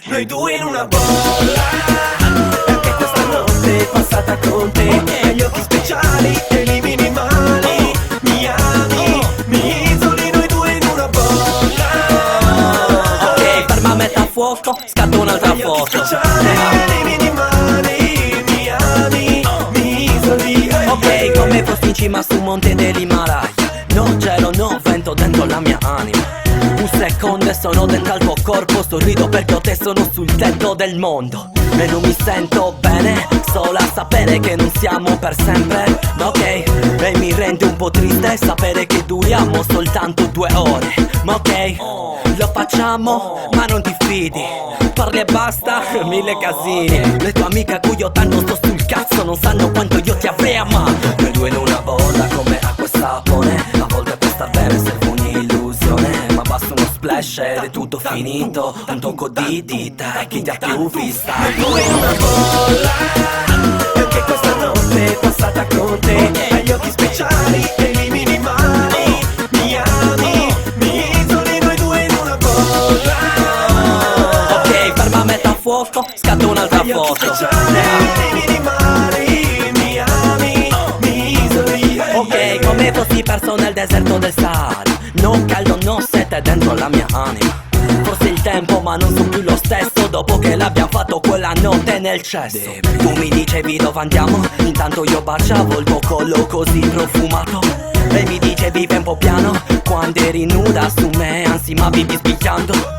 Noi due in una bolla, anche questa notte è passata con te. Gli occhi speciali e i minimali. Mi ami, mi isoli, noi due in una bolla. Ok, ferma a metà fuoco, scatto un'altra Gli occhi foto. speciali e i minimali. Mi ami, mi isoli. Ok, come fossi in cima su un monte dell'Himalaya. No cielo, no vento dentro la mia anima. Un secondo e sono dentro al tuo corpo. Sorrido perché ho te sono sul tetto del mondo. E non mi sento bene, solo a sapere che non siamo per sempre. Ma ok, e mi rende un po' triste sapere che duriamo soltanto 2 ore. Ma ok, lo facciamo, ma non ti fidi. Parli e basta, 1000 casini. Le tue amiche a cui io tanto sto sul cazzo non sanno quanto io ti avrei amato. Noi due in una bolla come acqua e sapone. A volte per star bene serve un'illusione, ma basta uno splash ed è tutto finito. Un tocco di dita e chi ti ha più vista. Noi due in una bolla, anche questa notte è passata con te. Agli occhi speciali e i minimali. Mi ami, mi isoli, noi due in una bolla. Ok, ferma a metà fuoco, scatto un'altra Agli occhi foto. speciali e i minimali. Mi ami, mi isoli. Ok, come fossi perso nel deserto del Sahara. No caldo, no sete dentro la mia anima. Forse il tempo ma non sono più lo stesso dopo che l'abbiamo fatto quella notte nel cesso. Tu mi dicevi dove andiamo, intanto io baciavo il tuo collo così profumato. E mi dicevi vai un po' piano quando eri nuda su me, anzi ma vivi sbicchiando.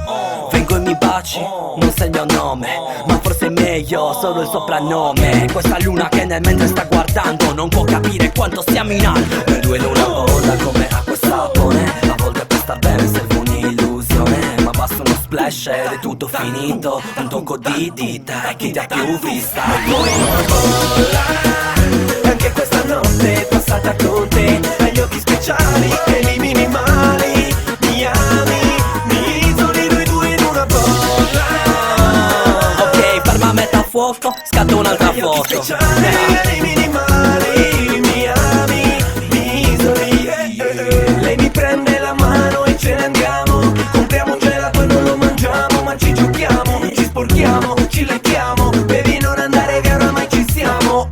Vengo e mi baci, non sai il mio nome, ma forse è meglio solo il soprannome. Questa luna che nel mentre sta guardando non può capire quanto siamo in alto. Noi due in una bolla come acqua e sapone. A volte per star bene serve un'illusione, ma basta uno splash ed è tutto finito. Un tocco di dita e chi ti ha più vista. Noi in una bolla, anche questa notte è passata con te. Agli occhi speciali e i minimali. Mi ami, mi isoli, noi due in una bolla. Ok, ferma a metà fuoco, scatto un'altra Agli occhi foto. speciali e i minimali. Mi ami, mi isoli. Lei mi prende la mano e ce ne andiamo. Compriamo un gelato e non lo mangiamo, ma ci giochiamo, ci sporchiamo, ci lecchiamo. Bevi non andare via, oramai ci siamo.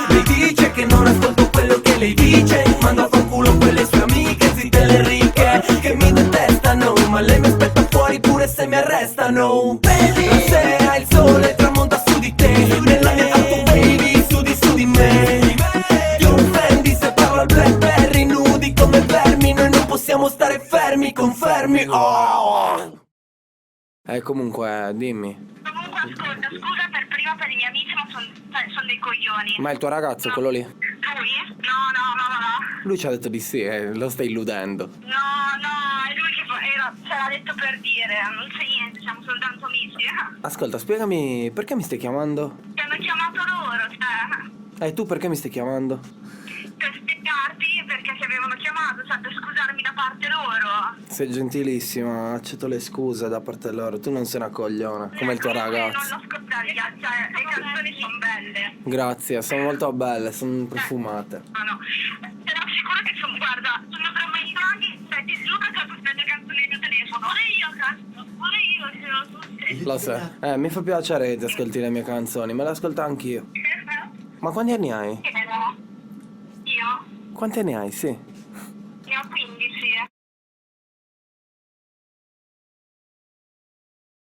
Lei dice che non ascolto quello che lei dice. Mando a fanculo quelle sue amiche, zitte le ricche, che mi detestano, ma lei mi aspetta fuori pure se mi arrestano. Baby, la sera il sole tramonta su di te. Nella mia auto baby, su di me. Ti offendi se parlo al Blackberry, nudi come vermi. Noi non possiamo stare fermi, confermi. Comunque, dimmi. Comunque ascolta, scusa per prima per i miei amici, ma sono dei coglioni. Ma è il tuo ragazzo, quello lì? Lui? No. Lui ci ha detto di sì, lo stai illudendo. No, è lui che ce l'ha detto per dire, non c'è niente, siamo soltanto amici. Ascolta, spiegami, perché mi stai chiamando? Ti hanno chiamato loro, cioè, E tu perché mi stai chiamando? per spiegarti perché ti avevano chiamato, cioè per scusarmi da parte loro. Sei gentilissima, accetto le scuse da parte loro, tu non sei una cogliona, come il tuo Comunque ragazzo. Non lo ascoltare, cioè, le canzoni sono belle. Grazie, sono molto belle, sono profumate. No, però sicuro che sono, guarda, sono traumatizzati, cioè ti giuro che ho tutte le canzoni del mio telefono. Pure io ce l'ho tutte. Lo so, mi fa piacere che ti ascolti le mie canzoni, me le ascolto anch'io. Ma quanti anni hai? Io? Quanti anni hai, sì?